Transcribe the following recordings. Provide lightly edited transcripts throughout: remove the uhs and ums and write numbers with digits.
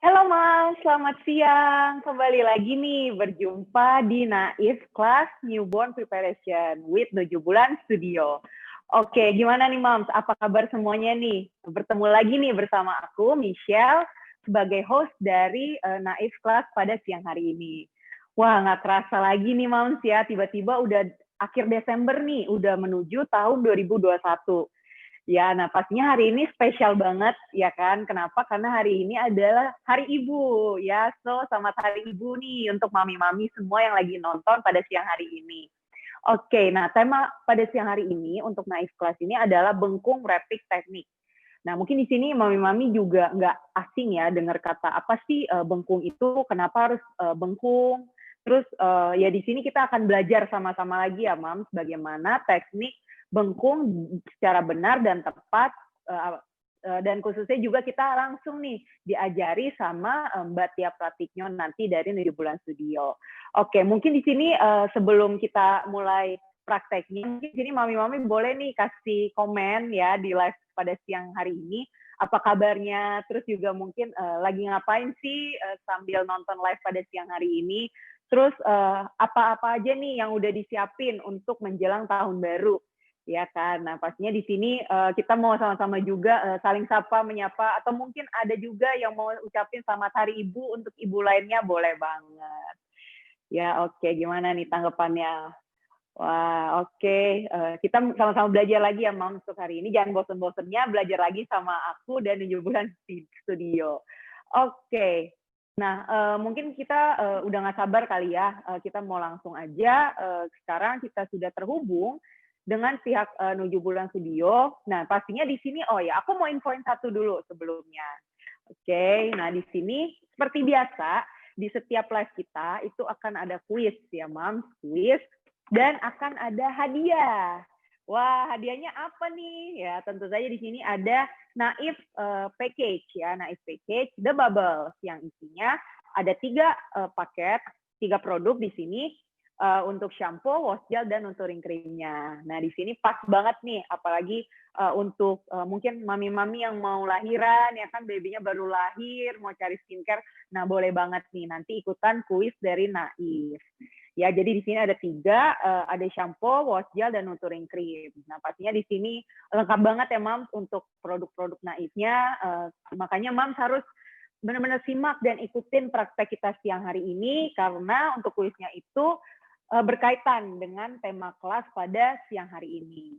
Halo Mas, selamat siang. Kembali lagi nih berjumpa di Naif Class Newborn Preparation with 7 Bulan Studio. Oke, gimana nih Mams? Apa kabar semuanya nih? Bertemu lagi nih bersama aku, Michelle, sebagai host dari Naif Class pada siang hari ini. Wah, nggak kerasa lagi nih Mams ya, tiba-tiba udah akhir Desember nih, udah menuju tahun 2021. Ya, nah pastinya hari ini spesial banget ya kan. Kenapa? Karena hari ini adalah Hari Ibu ya. So, selamat Hari Ibu nih untuk mami-mami semua yang lagi nonton pada siang hari ini. Oke, nah tema pada siang hari ini untuk Naif Class ini adalah bengkung rapid teknik. Nah, mungkin di sini mami-mami juga nggak asing ya dengar kata apa sih bengkung itu, kenapa harus bengkung. Terus ya di sini kita akan belajar sama-sama lagi ya, Mams, bagaimana teknik bengkung secara benar dan tepat, dan khususnya juga kita langsung nih diajari sama Mbak Tia Pratikno nanti dari 7 Bulan Studio. Oke, mungkin di sini sebelum kita mulai prakteknya, mungkin di sini mami-mami boleh nih kasih komen ya di live pada siang hari ini. Apa kabarnya? Terus juga mungkin lagi ngapain sih sambil nonton live pada siang hari ini? Terus apa-apa aja nih yang udah disiapin untuk menjelang tahun baru? Ya kan, nah pastinya di sini kita mau sama-sama juga saling sapa, menyapa, atau mungkin ada juga yang mau ucapin selamat Hari Ibu untuk ibu lainnya, boleh banget. Ya oke, gimana nih tanggapannya? Wah oke, kita sama-sama belajar lagi ya Mam untuk hari ini, jangan bosen-bosennya belajar lagi sama aku dan 7 Bulan Studio. Oke, nah mungkin kita udah nggak sabar kali ya, kita mau langsung aja, sekarang kita sudah terhubung dengan pihak 7 Bulan Studio. Nah, pastinya di sini, oh ya, aku mau infoin satu dulu sebelumnya. Oke, nah di sini seperti biasa, di setiap live kita itu akan ada kuis ya, Mam, kuis, dan akan ada hadiah. Wah, hadiahnya apa nih? Ya, tentu saja di sini ada Naif Package ya, Naif Package The Bubbles yang isinya ada 3 paket, 3 produk di sini untuk shampoo, wash gel, dan untuk ring creamnya. Nah, di sini pas banget nih, apalagi untuk mungkin mami-mami yang mau lahiran, ya kan babynya baru lahir, mau cari skincare, nah boleh banget nih, nanti ikutan kuis dari Naif. Ya, jadi di sini ada 3, ada shampoo, wash gel, dan untuk ring cream. Nah, pastinya di sini lengkap banget ya, Mams, untuk produk-produk Naifnya. Makanya Mams harus benar-benar simak dan ikutin praktek kita siang hari ini, karena untuk kuisnya itu berkaitan dengan tema kelas pada siang hari ini.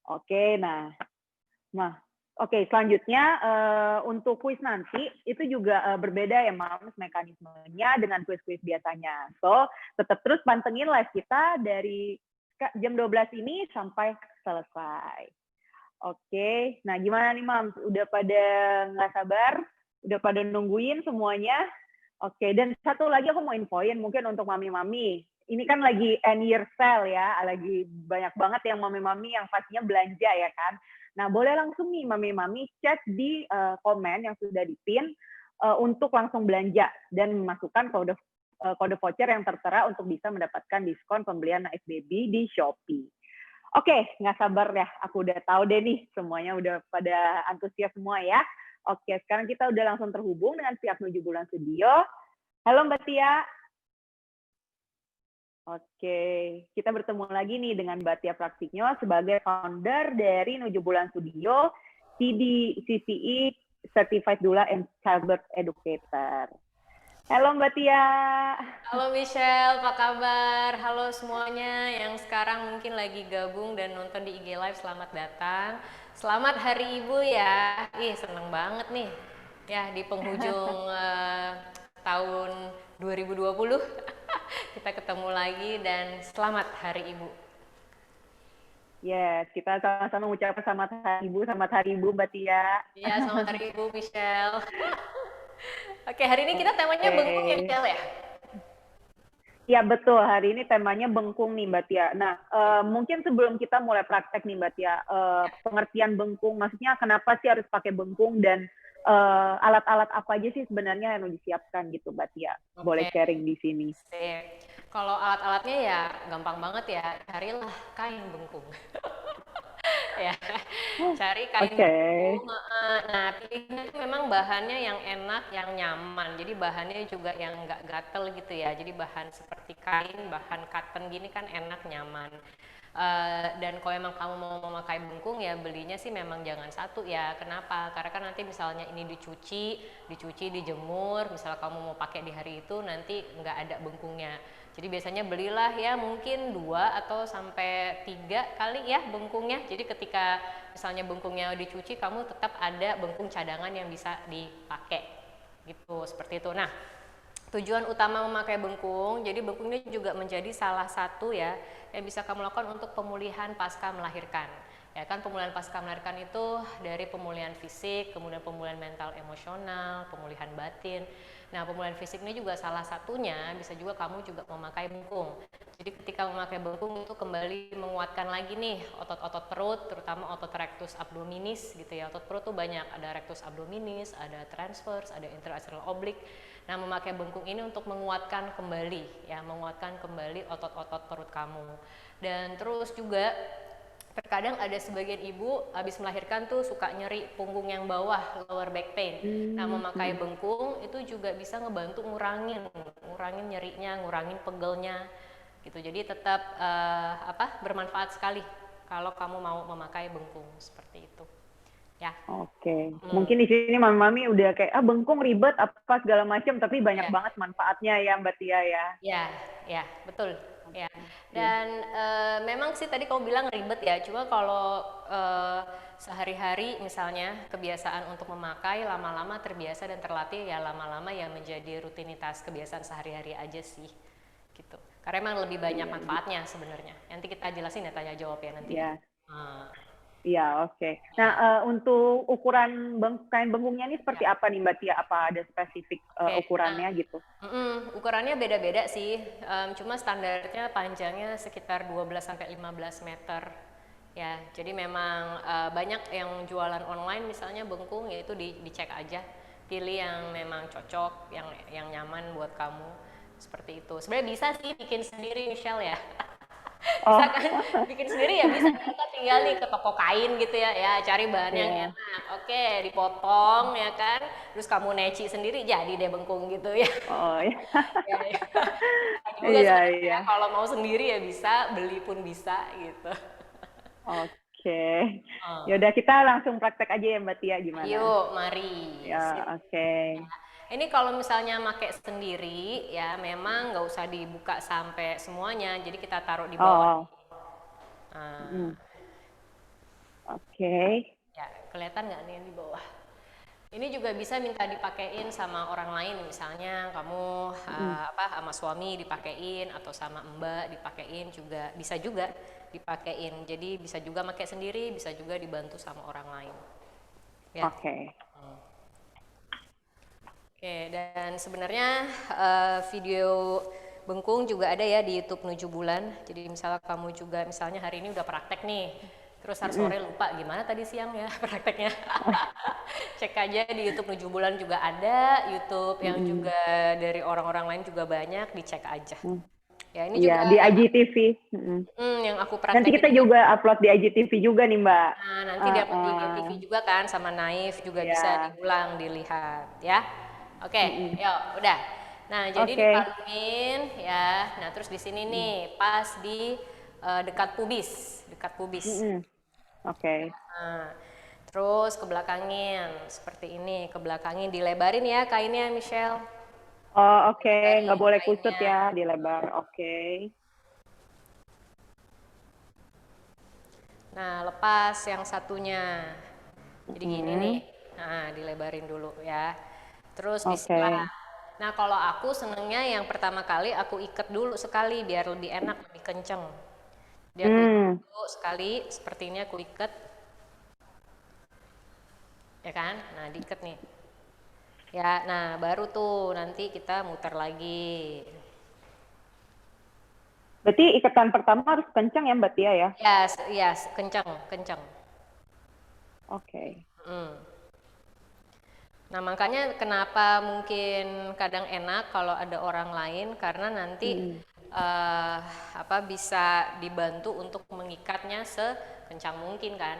Oke, nah oke, selanjutnya untuk kuis nanti itu juga berbeda ya Mams mekanismenya dengan kuis-kuis biasanya. So, tetap terus pantengin live kita dari jam 12 ini sampai selesai. Oke, nah gimana nih Mams? Udah pada nggak sabar? Udah pada nungguin semuanya? Oke, dan satu lagi aku mau infoin mungkin untuk mami-mami. Ini kan lagi end year sale ya, lagi banyak banget yang mami-mami yang pastinya belanja ya kan. Nah, boleh langsung nih mami-mami chat di komen yang sudah dipin untuk langsung belanja dan memasukkan kode voucher yang tertera untuk bisa mendapatkan diskon pembelian Naif Baby di Shopee. Oke, nggak sabar ya. Aku udah tahu deh nih, semuanya udah pada antusias semua ya. Oke, sekarang kita udah langsung terhubung dengan pihak 7 Bulan Studio. Halo Mbak Tia. Oke, kita bertemu lagi nih dengan Mbak Tia Pratikno sebagai founder dari 7 Bulan Studio, CDCCE Certified Doula and Childbirth Educator. Halo Mbak Tia. Halo Michelle, apa kabar? Halo semuanya yang sekarang mungkin lagi gabung dan nonton di IG Live, selamat datang. Selamat Hari Ibu ya. Ih, seneng banget nih. Ya, di penghujung tahun 2020 kita ketemu lagi dan selamat Hari Ibu. Yes, kita sama-sama mengucapkan selamat Hari Ibu Mbak Tia. Iya, selamat Hari Ibu Michelle. Oke, hari ini kita temanya bengkung ya Oke. Michelle ya? Ya betul, hari ini temanya bengkung nih Mbak Tia. Nah, mungkin sebelum kita mulai praktek nih Mbak Tia, pengertian bengkung, maksudnya kenapa sih harus pakai bengkung dan alat-alat apa aja sih sebenarnya yang disiapkan gitu Mbak Tia? Boleh Oke. sharing di sini. Sip. Kalau alat-alatnya ya gampang banget ya, carilah kain bengkung. ya. Cari kain Oke. bengkung. Nah, pilihnya itu memang bahannya yang enak, yang nyaman. Jadi bahannya juga yang nggak gatel gitu ya. Jadi bahan seperti kain, bahan cotton gini kan enak, nyaman. Dan kalau emang kamu mau memakai bengkung ya belinya sih memang jangan satu ya. Kenapa? Karena kan nanti misalnya ini dicuci, dijemur. Misal kamu mau pakai di hari itu nanti nggak ada bengkungnya. Jadi biasanya belilah ya mungkin 2 atau sampai 3 kali ya bengkungnya. Jadi ketika misalnya bengkungnya dicuci, kamu tetap ada bengkung cadangan yang bisa dipakai. Gitu, seperti itu. Nah, tujuan utama memakai bengkung, jadi bengkung ini juga menjadi salah satu ya yang bisa kamu lakukan untuk pemulihan pasca melahirkan. Ya kan pemulihan pasca melahirkan itu dari pemulihan fisik, kemudian pemulihan mental emosional, pemulihan batin. Nah, pemulihan fisik ini juga salah satunya bisa juga kamu juga memakai bengkung. Jadi ketika memakai bengkung itu kembali menguatkan lagi nih otot-otot perut, terutama otot rectus abdominis gitu ya. Otot perut tuh banyak, ada rectus abdominis, ada transverse, ada interstitial oblique. Nah, memakai bengkung ini untuk menguatkan kembali ya, menguatkan kembali otot-otot perut kamu. Dan terus juga terkadang ada sebagian ibu habis melahirkan tuh suka nyeri punggung yang bawah, lower back pain. Nah, memakai bengkung itu juga bisa ngebantu ngurangin nyerinya, ngurangin pegelnya gitu. Jadi tetap bermanfaat sekali kalau kamu mau memakai bengkung seperti itu. Ya. Oke. Mungkin di sini mami udah kayak bengkung ribet apa segala macam, tapi banyak Ya. banget manfaatnya ya Mbak Tia ya. Ya, betul. Ya. Iya. Dan memang sih tadi kamu bilang ribet ya. Cuma kalau sehari-hari misalnya kebiasaan untuk memakai lama-lama terbiasa dan terlatih ya lama-lama ya menjadi rutinitas kebiasaan sehari-hari aja sih. Gitu. Karena emang lebih banyak manfaatnya sebenarnya. Nanti kita jelasin ya tanya jawab ya nanti. Iya. Iya, oke. Nah, untuk ukuran kain bengkungnya ini seperti apa nih Mbak Tia? Apa ada spesifik ukurannya gitu? Ukurannya beda-beda sih. Cuma standarnya panjangnya sekitar 12 sampai 15 meter. Ya, jadi memang banyak yang jualan online misalnya bengkung yaitu dicek aja. Pilih yang memang cocok, yang nyaman buat kamu. Seperti itu. Sebenarnya bisa sih bikin sendiri Michelle ya. Bisa kan bikin sendiri ya bisa, kita tinggal nih ke toko kain gitu ya cari bahan yang Iya. enak, oke dipotong ya kan, terus kamu neci sendiri jadi deh bengkung gitu ya. Oh ya. Ya. Juga Iya, sebenarnya iya. kalau mau sendiri ya bisa, beli pun bisa gitu. Oke. Oh. Ya udah kita langsung praktek aja ya Mbak Tia gimana? Yuk mari. Ya, oke. Ini kalau misalnya pakai sendiri ya memang nggak usah dibuka sampai semuanya, jadi kita taruh di bawah. Oh. Nah, Oke. ya kelihatan nggak nih yang di bawah? Ini juga bisa minta dipakein sama orang lain, misalnya kamu sama suami dipakein atau sama mbak dipakein juga bisa juga dipakein. Jadi bisa juga pakai sendiri, bisa juga dibantu sama orang lain. Ya. Oke. Oke, dan sebenarnya video bengkung juga ada ya di YouTube 7 bulan. Jadi misalnya kamu juga misalnya hari ini udah praktek nih, terus hari sore lupa gimana tadi siang ya prakteknya. Cek aja di YouTube 7 bulan juga ada, YouTube yang juga dari orang-orang lain juga banyak, dicek aja. Ya ini Iya, juga di IGTV. yang aku Nanti praktekin kita ini. juga upload di IGTV juga nih Mbak. Nah, nanti di upload di IGTV juga kan sama Naif juga bisa Ya. diulang, dilihat ya. Oke, yuk udah. Nah, jadi Oke. dipalungin ya. Nah, terus di sini nih pas di dekat pubis, Oke. Nah, terus kebelakangin seperti ini, kebelakangin dilebarin ya kainnya Michelle. Oh, oke. Nggak Lebarin boleh kusut kainnya. ya, dilebar. Oke. Nah, lepas yang satunya. Jadi gini nih. Nah, dilebarin dulu ya. Terus bismillah. Oke. Nah, kalau aku senengnya yang pertama kali aku ikat dulu sekali biar lebih enak, lebih kenceng. Dia aku ikat dulu sekali, seperti ini aku ikat. Ya kan? Nah, diikat nih. Ya, nah baru tuh nanti kita muter lagi. Berarti ikatan pertama harus kencang ya Mbak Tia ya? Ya, kenceng, kenceng. Oke. Nah, makanya kenapa mungkin kadang enak kalau ada orang lain karena nanti bisa dibantu untuk mengikatnya sekencang mungkin kan.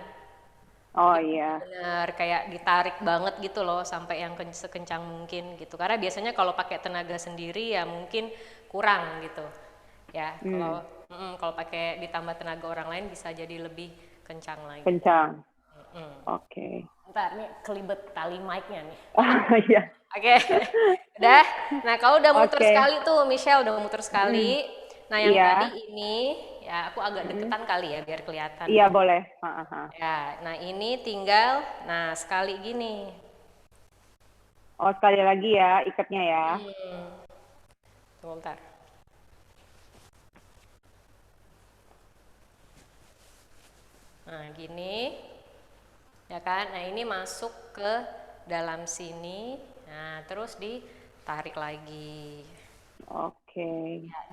Oh Jadi iya. benar kayak ditarik banget gitu loh sampai yang sekencang mungkin gitu. Karena biasanya kalau pakai tenaga sendiri ya mungkin kurang gitu. Ya, kalau Hmm, kalau pakai ditambah tenaga orang lain bisa jadi lebih kencang lagi. kencang. Mm. Oke. Ntar nih kelibet tali mic-nya nih. Oh iya. Oke, udah. Nah, kalau udah muter Oke. sekali tuh, Michelle udah muter Mm-mm. sekali. Nah, yang Iya. tadi ini, ya aku agak Mm-mm. deketan kali ya, biar kelihatan. Iya boleh. Ha, ha, ha. Ya, nah ini tinggal, nah sekali gini. Oh sekali lagi ya ikatnya ya. Hmm, tunggu bentar. Nah, gini, ya kan? Nah, ini masuk ke dalam sini. Nah, terus ditarik lagi. Oke.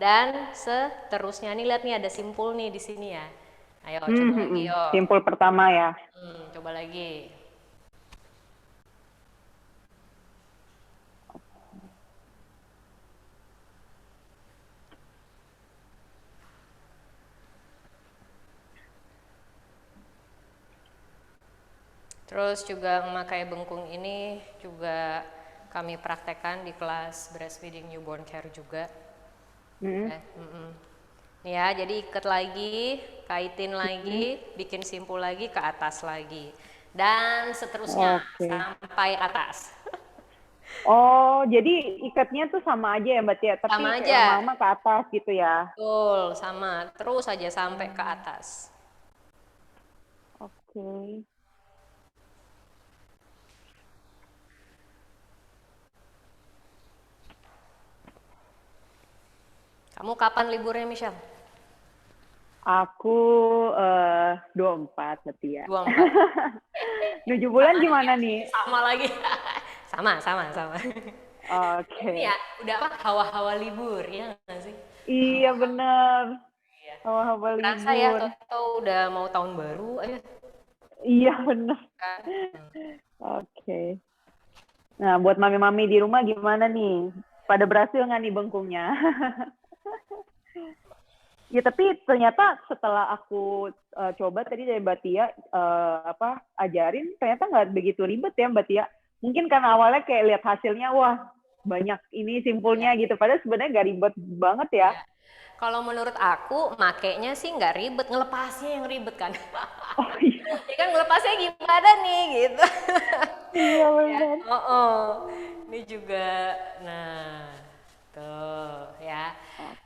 Dan seterusnya nih lihat nih ada simpul nih di sini ya. Ayo coba lagi yuk. Simpul pertama ya. Coba lagi. Terus juga memakai bengkung ini juga kami praktekkan di kelas breastfeeding newborn care juga. Mm-mm. Nih ya, jadi ikat lagi, kaitin lagi, Mm-mm. bikin simpul lagi ke atas lagi. Dan seterusnya Oke. sampai atas. Oh, jadi ikatnya tuh sama aja ya Mbak Tia, tapi Sama kayak aja. lama-lama ke atas gitu ya. Betul, sama. Terus aja sampai ke Hmm, atas. oke. Kamu kapan liburnya, Michelle? Aku 24 berarti ya. 24. 7 bulan gimana nih? Sama lagi. sama. Ini Oke. ya, udah apa? Hawa-hawa libur, ya nggak sih? Iya bener. Iya. Hawa-hawa Berasa ya, libur. Toto udah mau tahun baru aja Iya bener. kan. Oke. Nah, buat mami-mami di rumah gimana nih? Pada berhasil nggak nih bengkungnya? Ya tapi ternyata setelah aku coba tadi dari Mbak Tia ajarin ternyata nggak begitu ribet ya Mbak Tia. Mungkin karena awalnya kayak lihat hasilnya wah banyak ini Ya, simpulnya gitu. Padahal sebenarnya nggak ribet banget ya. ya. Kalau menurut aku, makainya sih nggak ribet, ngelepasnya yang ribet kan. Oh iya, Ya kan ngelepasnya gimana nih gitu. iya Ya, benar. oh, oh. Ini juga, nah, tuh ya.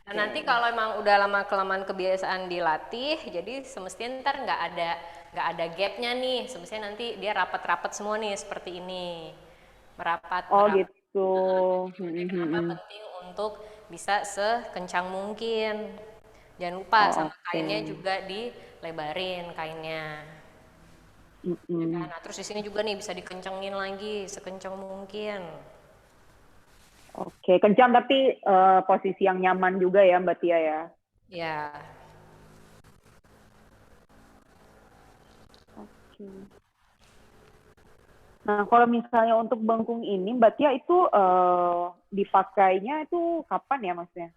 Nah, nanti Oke. kalau emang udah lama kelamaan kebiasaan dilatih, jadi semestinya ntar nggak ada gapnya nih. Semestinya nanti dia rapat-rapat semua nih seperti ini, merapat Oh merapat. gitu. Jadi makanya Hmm, hmm, kenapa hmm. penting untuk bisa sekencang mungkin. Jangan lupa Oh, sama oke. kainnya juga dilebarin kainnya. Hmm, Ya kan? hmm. Nah, terus di sini juga nih bisa dikencengin lagi sekencang mungkin. Oke, kencang tapi posisi yang nyaman juga ya Mbak Tia ya. Ya, Oke. Nah, kalau misalnya untuk bengkung ini, Mbak Tia itu dipakainya itu kapan ya, maksudnya?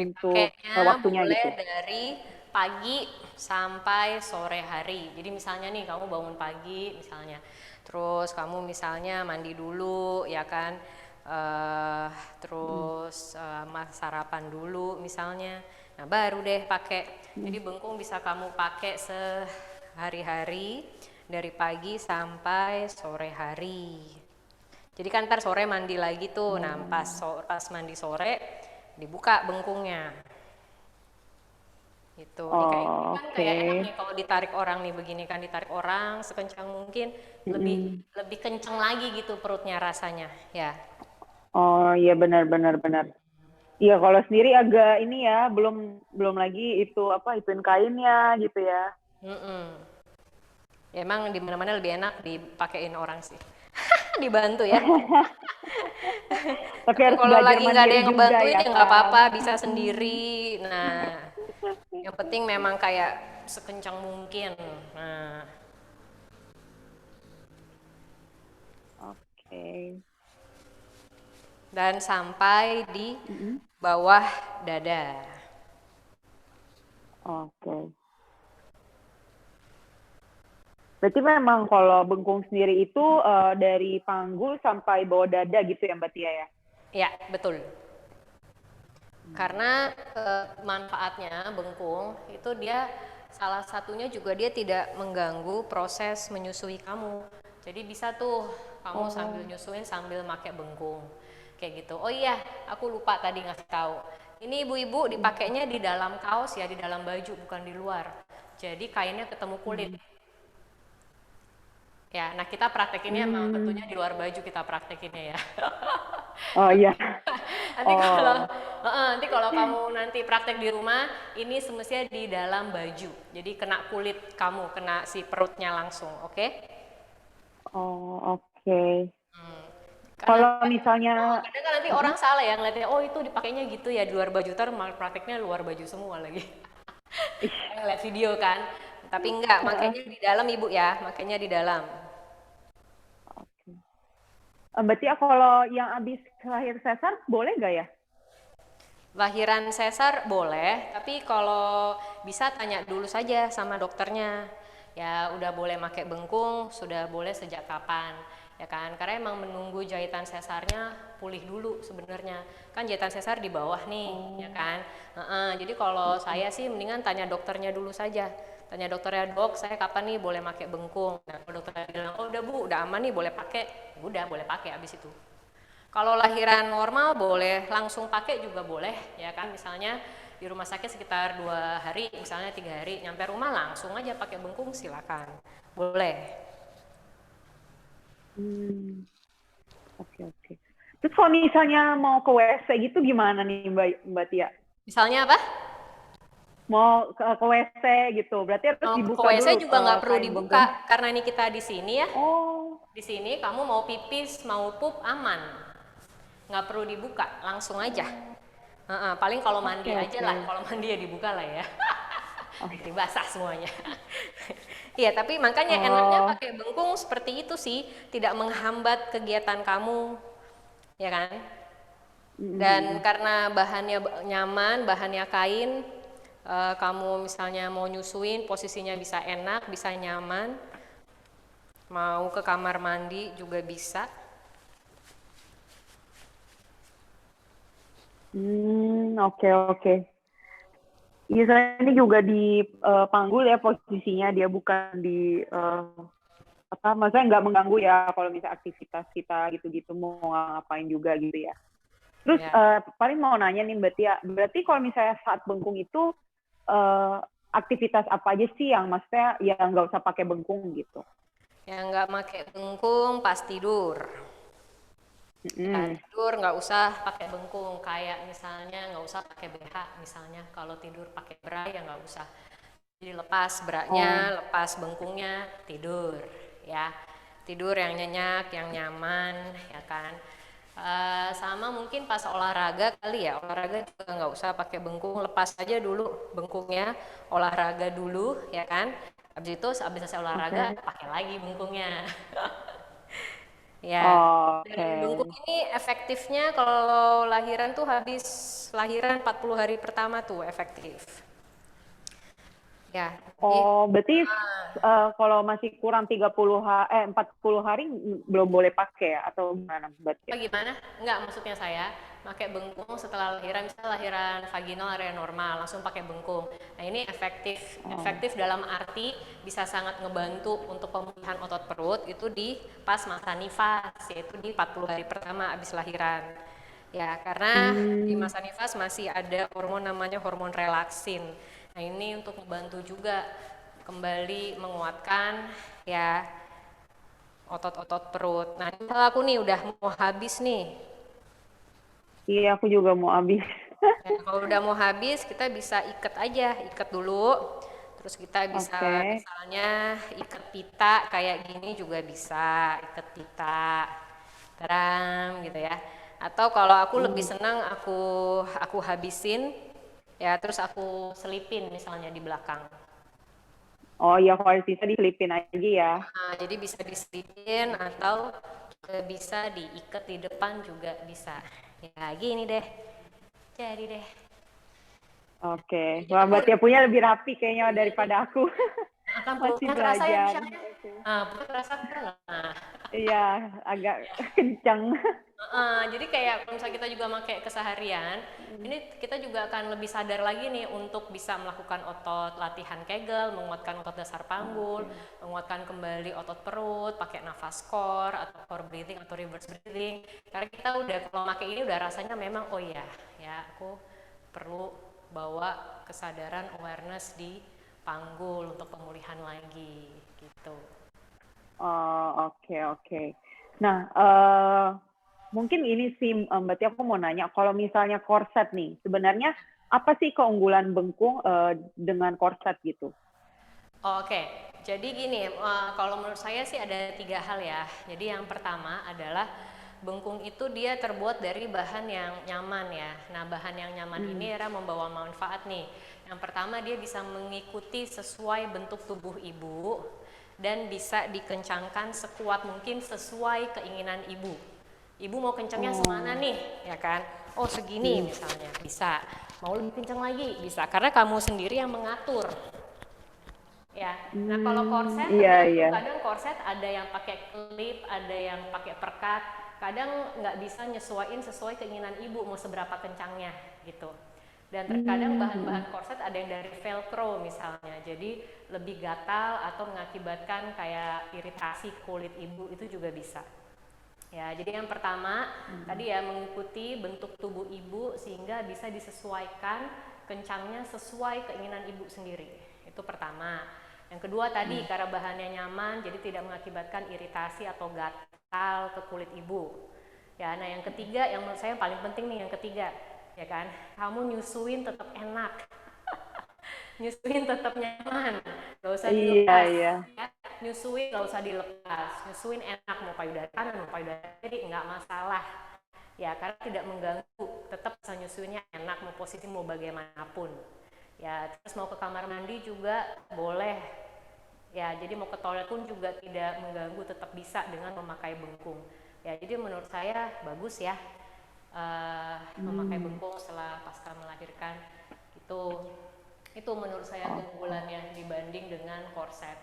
Untuk dipakainya waktunya boleh gitu. dari pagi sampai sore hari. Jadi misalnya nih kamu bangun pagi misalnya, terus kamu misalnya mandi dulu ya kan, Mm. terus sarapan dulu misalnya. Nah baru deh pakai. Jadi Mm. bengkung bisa kamu pakai sehari-hari dari pagi sampai sore hari. Jadi kan ntar sore mandi lagi tuh, nah Oh. pas mandi sore dibuka bengkungnya. Gitu. Ini kayak ini Oh, kan kayak enak oke. nih kalau ditarik orang nih begini kan ditarik orang sekencang mungkin lebih Mm-mm. lebih kenceng lagi gitu perutnya rasanya ya. Oh iya benar benar benar. Iya kalau sendiri agak ini ya belum belum lagi itu apa ituin kainnya gitu ya. Mm-mm. Ya, emang di mana-mana lebih enak dipakein orang sih. Dibantu ya. Tapi Tapi harus kalau belajar lagi nggak ada mandiri yang juga ngebantuin ya ya nggak kan. apa-apa bisa Mm-mm. sendiri. Nah, yang penting memang kayak sekencang mungkin. Nah, Oke. dan sampai di Mm-mm. bawah dada. Oke. Berarti memang kalau bengkung sendiri itu dari panggul sampai bawah dada gitu ya Mbak Tia ya? Ya, betul. Karena manfaatnya bengkung itu dia salah satunya juga dia tidak mengganggu proses menyusui kamu. Jadi bisa tuh kamu sambil Oh. nyusuin sambil pakai bengkung. Kayak gitu. Oh iya, aku lupa tadi ngasih tahu. Ini ibu-ibu dipakainya di dalam kaos ya, di dalam baju bukan di luar. Jadi kainnya ketemu kulit. Ya, nah kita praktekinnya memang Hmm. tentunya di luar baju kita praktekinnya ya. Oh iya. Nanti kalau Oh. nanti kalau kamu nanti praktek di rumah, ini semestinya di dalam baju. Jadi kena kulit kamu, kena si perutnya langsung, oke? Oh, oke. Kan nanti Kalau kan, misalnya kadang kan nanti orang salah ya ngeliatnya, oh itu dipakainya gitu ya di luar baju, ntar malah prakteknya luar baju semua lagi. ih, Lihat video kan, tapi enggak, heeh, makanya di dalam ibu ya, makanya di dalam. oke. Berarti ya kalau yang habis lahir sesar boleh nggak ya? Lahiran sesar boleh, tapi kalau bisa tanya dulu saja sama dokternya. Ya udah boleh pakai bengkung, sudah boleh sejak kapan, ya kan? Karena emang menunggu jahitan sesarnya pulih dulu sebenarnya. Kan jahitan sesar di bawah nih, ya Oh. kan? Jadi kalau saya sih mendingan tanya dokternya dulu saja. Tanya dokternya, dok, saya kapan nih boleh pakai bengkung? Nah, kalau dokternya bilang, oh udah bu, udah aman nih, boleh pakai, ya udah boleh pakai abis itu. Kalau lahiran normal boleh langsung pakai juga boleh, ya kan? Misalnya di rumah sakit sekitar 2 hari, misalnya 3 hari, nyampe rumah langsung aja pakai bengkung silakan, boleh. Hmm, oke oke. Terus kalau misalnya mau ke WC gitu gimana nih Mbak Tia? Misalnya apa? Mau ke WC gitu, berarti harus Mau ke dibuka WC dulu juga nggak perlu kain dibuka, bengkung. karena ini kita di sini ya. Oh, Di sini kamu mau pipis, mau pup aman, nggak perlu dibuka, langsung aja. Paling kalau mandi oke aja oke. lah, kalau mandi ya dibuka lah ya. Oh, Jadi basah semuanya. Iya, tapi makanya enaknya oh, pakai bengkung seperti itu sih, tidak menghambat kegiatan kamu, ya kan? Dan mm, karena bahannya nyaman, bahannya kain, kamu misalnya mau nyusuin, posisinya bisa enak, bisa nyaman, mau ke kamar mandi juga bisa. oke oke. Iya, saya ini juga di panggul ya posisinya, dia bukan di apa, maksudnya nggak mengganggu ya kalau misalnya aktivitas kita gitu-gitu mau ngapain juga gitu ya. Terus Ya, paling mau nanya nih Mbak Tia, berarti kalau misalnya saat bengkung itu eh, aktivitas apa aja sih yang maksudnya yang nggak usah pakai bengkung gitu? yang nggak pakai bengkung pas tidur. Ya, Mm-mm. tidur nggak usah pakai bengkung, kayak misalnya nggak usah pakai BH misalnya, kalau tidur pakai bra ya nggak usah. Jadi lepas braknya, Oh, lepas bengkungnya, tidur ya. Tidur yang nyenyak, yang nyaman, ya kan. Sama mungkin pas olahraga kali ya, olahraga juga nggak usah pakai bengkung, lepas aja dulu bengkungnya, olahraga dulu, ya kan. Habis itu, habis selesai olahraga, oke. pakai lagi bengkungnya. Ya, Oke. dan bengkung ini efektifnya kalau lahiran tuh habis lahiran 40 hari pertama tuh efektif. Ya, jadi Oh, berarti kalau masih kurang 40 hari belum boleh pakai ya atau gimana berarti? apa gimana? Enggak, maksudnya saya pakai bengkung setelah lahiran, misalnya lahiran vaginal area normal, langsung pakai bengkung. Nah, ini efektif. Oh, Efektif dalam arti bisa sangat ngebantu untuk pemulihan otot perut itu di pas masa nifas, yaitu di 40 hari pertama habis lahiran. Ya, karena di hmm, masa nifas masih ada hormon namanya hormon relaksin. Nah, ini untuk membantu juga kembali menguatkan ya otot-otot perut. Nah, misal aku nih udah mau habis nih. iya aku juga mau habis. Ya, kalau udah mau habis, kita bisa ikat aja, ikat dulu. Terus kita bisa Oke. misalnya ikat pita kayak gini juga bisa, ikat pita, teram gitu ya. Atau kalau aku lebih Hmm. senang aku habisin, ya terus aku selipin misalnya di belakang. Oh iya kalau sisa diselipin aja ya. Nah, jadi bisa diselipin atau juga bisa diikat di depan juga bisa. Ya gini deh, jadi deh. Oke. Jadi Wah, kamu Mbak udah Tia punya lebih rapi kayaknya iya nih. daripada aku. Akan Masih perutnya kerasa ya belajar. misalnya. Oke. Perut kerasa kan? Nah, Iya, agak kencang. jadi kayak kalau misalnya kita juga pakai keseharian, ini kita juga akan lebih sadar lagi nih untuk bisa melakukan otot latihan Kegel, menguatkan otot dasar panggul, Oke. menguatkan kembali otot perut, pakai nafas core atau core breathing atau reverse breathing. Karena kita udah kalau pakai ini udah rasanya memang oh iya, ya aku perlu bawa kesadaran awareness di panggul untuk pemulihan lagi gitu. Oh, oke, oke. Nah, mungkin ini sih, berarti aku mau nanya, kalau misalnya korset nih, sebenarnya apa sih keunggulan bengkung dengan korset gitu? Oke, jadi gini, kalau menurut saya sih ada 3 hal ya. Jadi yang pertama adalah bengkung itu dia terbuat dari bahan yang nyaman ya. Nah, bahan yang nyaman ini era membawa manfaat nih. Yang pertama dia bisa mengikuti sesuai bentuk tubuh ibu dan bisa dikencangkan sekuat mungkin sesuai keinginan ibu. Ibu mau kencangnya semana Oh, nih, ya kan? Oh segini mm, misalnya, bisa. Mau lebih kencang lagi, bisa. Karena kamu sendiri yang mengatur. Ya, nah kalau korset iya, tergantung, iya. kadang korset ada yang pakai klip, ada yang pakai perkat, kadang nggak bisa nyesuaiin sesuai keinginan ibu mau seberapa kencangnya gitu. Dan terkadang Hmm, bahan-bahan korset ada yang dari velcro misalnya, jadi lebih gatal atau mengakibatkan kayak iritasi kulit ibu itu juga bisa. Ya, jadi yang pertama tadi ya mengikuti bentuk tubuh ibu sehingga bisa disesuaikan kencangnya sesuai keinginan ibu sendiri. Itu pertama. Yang kedua tadi karena bahannya nyaman jadi tidak mengakibatkan iritasi atau gatal ke kulit ibu. Ya, nah yang ketiga yang menurut saya yang paling penting nih yang ketiga, ya kan? Kamu nyusuin tetap enak, nyusuin tetap nyaman, gak usah iya, dilepas iya. ya. Nyusuin gak usah dilepas, nyusuin enak mau payudara kanan mau payudara kiri nggak masalah ya, karena tidak mengganggu, tetap bisa nyusuinnya enak mau posisi mau bagaimanapun ya. Terus mau ke kamar mandi juga boleh ya, jadi mau ke toilet pun juga tidak mengganggu, tetap bisa dengan memakai bengkung ya. Jadi menurut saya bagus ya, memakai Hmm, bengkung setelah pasca melahirkan itu itu menurut saya oke. keunggulannya dibanding dengan korset.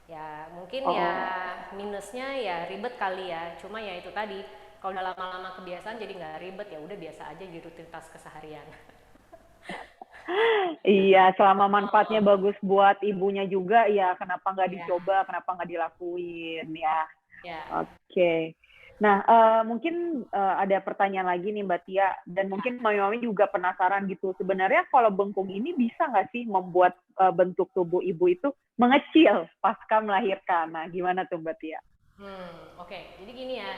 Ya mungkin ya Oh. minusnya ya ribet kali ya, cuma ya itu tadi kalau udah lama-lama kebiasaan jadi nggak ribet, ya udah biasa aja di rutinitas keseharian. Iya, selama manfaatnya bagus buat ibunya juga, ya kenapa nggak Ya, dicoba, kenapa nggak dilakuin ya. ya, Oke. Nah, mungkin ada pertanyaan lagi nih Mbak Tia, dan ya. mungkin mami-mami juga penasaran gitu. Sebenarnya kalau bengkung ini bisa nggak sih membuat bentuk tubuh ibu itu mengecil pasca melahirkan? Nah, gimana tuh Mbak Tia? Oke. Jadi gini ya,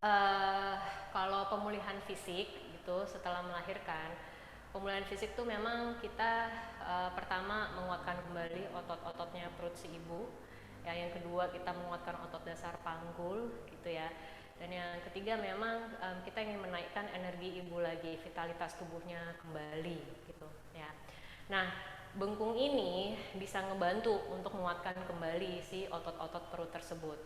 eh kalau pemulihan fisik gitu setelah melahirkan, pemulihan fisik tuh memang kita pertama menguatkan kembali otot-ototnya perut si ibu. Ya, yang kedua kita menguatkan otot dasar panggul gitu ya. Dan yang ketiga memang kita ingin menaikkan energi ibu lagi, vitalitas tubuhnya kembali gitu ya. Nah, bengkung ini bisa ngebantu untuk menguatkan kembali si otot-otot perut tersebut.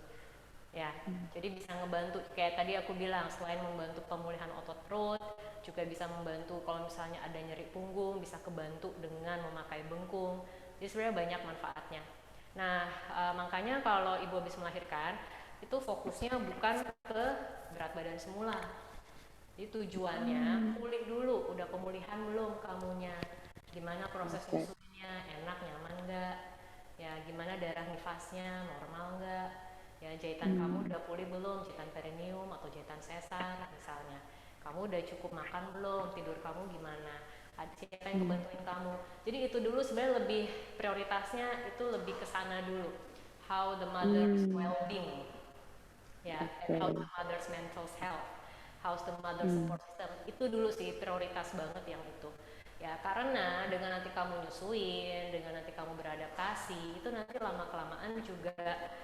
Ya, jadi bisa ngebantu kayak tadi aku bilang, selain membantu pemulihan otot perut, juga bisa membantu kalau misalnya ada nyeri punggung, bisa kebantu dengan memakai bengkung. Jadi sebenarnya banyak manfaatnya. Nah, makanya kalau ibu habis melahirkan, itu fokusnya bukan ke berat badan semula. Jadi tujuannya pulih dulu, udah pemulihan belum kamunya? Gimana proses Oke. nyusunya, enak, nyaman nggak? Ya, gimana darah nifasnya, normal nggak? Ya, jahitan kamu Hmm. udah pulih belum? Jahitan perineum atau jahitan sesar misalnya. Kamu udah cukup makan belum? Tidur kamu gimana? Ada siapa yang Hmm. ngebantuin kamu? Jadi itu dulu sebenarnya lebih prioritasnya itu lebih ke sana dulu. How the mother's Hmm. well-being, ya, and how the Oke. mother's mental health, how's the mother Hmm. support system, itu dulu sih prioritas banget yang itu ya. Karena dengan nanti kamu nyusuin, dengan nanti kamu beradaptasi, itu nanti lama kelamaan juga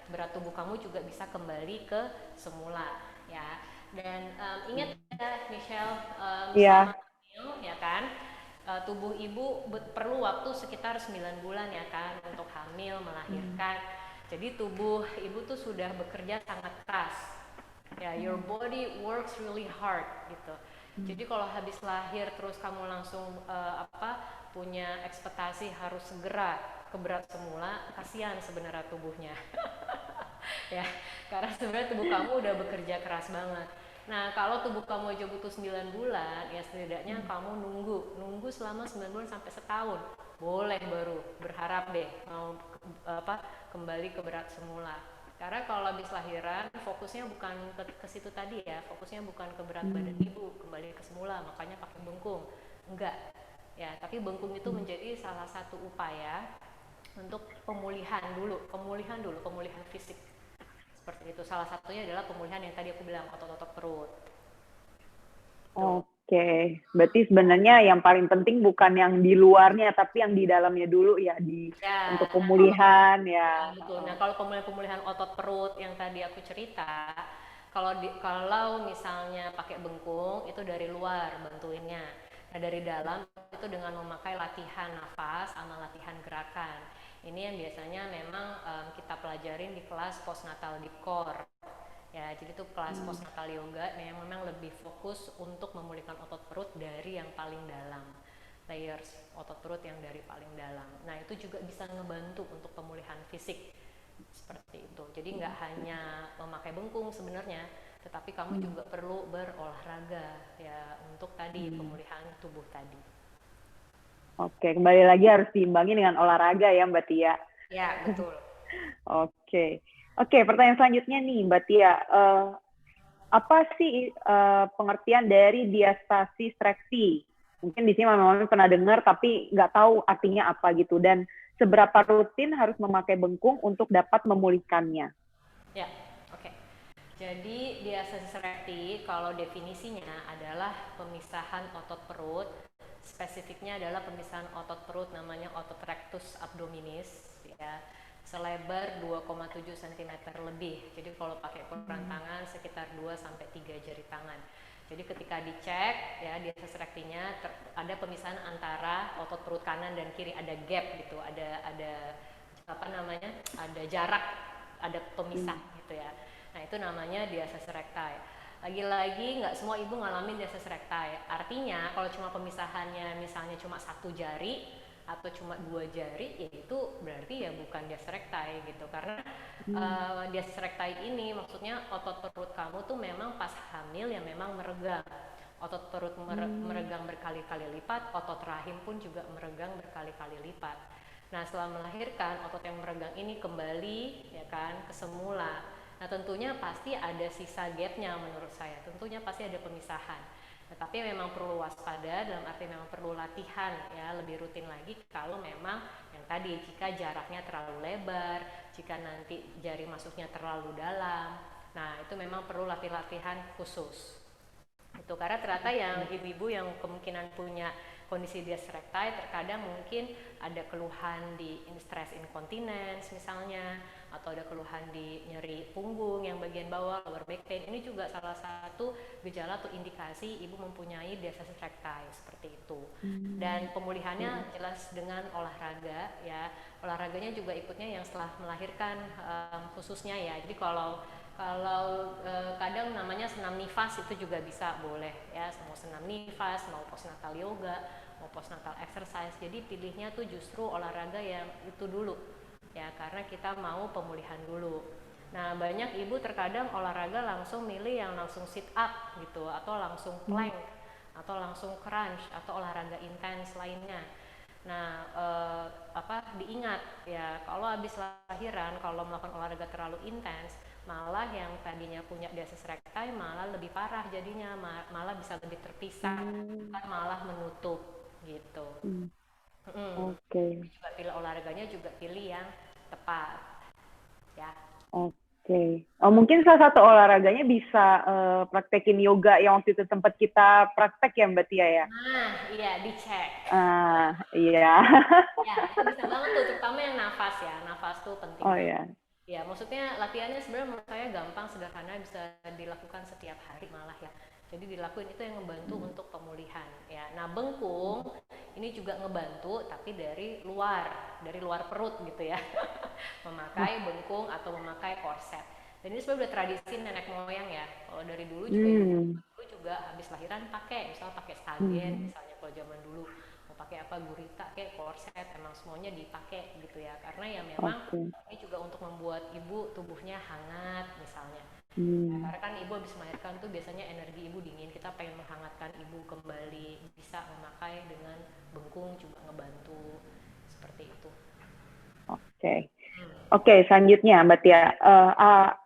berat tubuh kamu juga bisa kembali ke semula ya. Dan ingat ya Michelle, selama Iya. hamil ya kan, tubuh ibu perlu waktu sekitar 9 bulan ya kan untuk hamil melahirkan. Jadi tubuh ibu tuh sudah bekerja sangat keras. Ya, your body works really hard gitu. Jadi kalau habis lahir terus kamu langsung punya ekspektasi harus segera ke berat semula, kasihan sebenarnya tubuhnya. Ya, karena sebenarnya tubuh kamu udah bekerja keras banget. Nah, kalau tubuh kamu aja butuh 9 bulan, ya setidaknya kamu nunggu selama 9 bulan sampai setahun. Boleh baru berharap deh mau kembali ke berat semula. Karena kalau habis lahiran fokusnya bukan ke situ tadi ya, fokusnya bukan ke berat badan ibu, kembali ke semula, makanya pakai bengkung. Enggak. Ya, tapi bengkung itu menjadi salah satu upaya untuk pemulihan dulu, pemulihan fisik. Seperti itu. Salah satunya adalah pemulihan yang tadi aku bilang, otot-otot perut. Tuh. Oke, berarti sebenarnya yang paling penting bukan yang di luarnya, tapi yang di dalamnya dulu ya, untuk Ya, pemulihan ya. betul. Nah, kalau pemulihan otot perut yang tadi aku cerita, kalau misalnya pakai bengkung itu dari luar bantuinnya. Nah, dari dalam itu dengan memakai latihan nafas sama latihan gerakan. Ini yang biasanya memang kita pelajarin di kelas postnatal deep core. Ya, jadi itu kelas postnatal yoga yang memang lebih fokus untuk memulihkan otot perut dari yang paling dalam, layers otot perut yang dari paling dalam. Nah, itu juga bisa ngebantu untuk pemulihan fisik seperti itu. Jadi nggak hanya memakai bengkung sebenarnya, tetapi kamu juga perlu berolahraga ya untuk tadi pemulihan tubuh tadi. Oke, kembali lagi harus diimbangi dengan olahraga ya Mbak Tia. Ya, betul. Oke. Oke, pertanyaan selanjutnya nih Mbak Tia. Apa sih pengertian dari diastasis rekti? Mungkin di sini Mami pernah dengar tapi nggak tahu artinya apa gitu. Dan seberapa rutin harus memakai bengkung untuk dapat memulihkannya? Ya, oke. Jadi diastasis rekti kalau definisinya adalah pemisahan otot perut, spesifiknya adalah pemisahan otot perut namanya otot rectus abdominis ya, selebar 2,7 cm lebih. Jadi kalau pakai ukuran tangan sekitar 2 sampai 3 jari tangan. Jadi ketika dicek ya diastasis rektinya ada pemisahan antara otot perut kanan dan kiri, ada gap gitu, ada apa namanya? Ada jarak, ada pemisah gitu ya. Nah, itu namanya diastasis rekti. Lagi-lagi nggak semua ibu ngalamin diastasis rekti. Artinya kalau cuma pemisahannya misalnya cuma 1 jari atau cuma 2 jari, ya itu berarti ya bukan diastasis rekti gitu. Karena diastasis rekti ini maksudnya otot perut kamu tuh memang pas hamil yang memang meregang. Otot perut meregang berkali-kali lipat, otot rahim pun juga meregang berkali-kali lipat. Nah, setelah melahirkan, otot yang meregang ini kembali ya kan ke semula. Nah, tentunya pasti ada sisa gapnya menurut saya. Tentunya pasti ada pemisahan. Nah, tapi memang perlu waspada dalam arti memang perlu latihan ya lebih rutin lagi kalau memang yang tadi jika jaraknya terlalu lebar, jika nanti jari masuknya terlalu dalam. Nah, itu memang perlu latihan khusus. Itu karena ternyata yang ibu-ibu yang kemungkinan punya kondisi diastasis rekti terkadang mungkin ada keluhan di stress incontinence misalnya, atau ada keluhan di nyeri punggung yang bagian bawah, lower back pain. Ini juga salah satu gejala atau indikasi ibu mempunyai diastasis rekti seperti itu. Dan pemulihannya jelas dengan olahraga ya. Olahraganya juga ikutnya yang setelah melahirkan khususnya ya. Jadi kalau kadang namanya senam nifas itu juga bisa, boleh ya, mau senam nifas, mau postnatal yoga, mau postnatal exercise. Jadi pilihnya tuh justru olahraga yang itu dulu ya, karena kita mau pemulihan dulu. Nah, banyak ibu terkadang olahraga langsung milih yang langsung sit up gitu, atau langsung plank, atau langsung crunch, atau olahraga intens lainnya. Nah, diingat ya, kalau habis lahiran, kalau melakukan olahraga terlalu intens, malah yang tadinya punya diastasis rekti malah lebih parah jadinya, malah bisa lebih terpisah, kan malah menutup gitu. Oke. Juga pilih olahraganya juga pilih yang tepat ya. Oke. Oh, mungkin salah satu olahraganya bisa praktekin yoga yang waktu itu tempat kita praktek ya Mbak Tia ya? Nah, iya dicek. Iya. Ya, itu bisa banget tuh, terutama yang nafas ya. Nafas tuh penting Oh banget. ya. Ya, maksudnya latihannya sebenarnya menurut saya gampang, sederhana, bisa dilakukan setiap hari malah ya. Jadi dilakuin itu yang ngebantu untuk pemulihan ya. Nah, bengkung ini juga ngebantu tapi dari luar perut gitu ya. Memakai bengkung atau memakai korset. Dan ini sebenarnya udah tradisi nenek moyang ya. Kalau dari dulu juga ibu dulu juga habis lahiran pakai, misalnya pakai stagen misalnya kalau zaman dulu, mau pakai apa gurita kayak korset, emang semuanya dipakai gitu ya, karena ya memang Oke. ini juga untuk membuat ibu tubuhnya hangat misalnya. Ya, Hmm. karena kan ibu habis melahirkan tuh biasanya energi ibu dingin, kita pengen menghangatkan ibu kembali, bisa memakai dengan bengkung juga ngebantu seperti itu. Oke. Oke, selanjutnya Mbak Tia,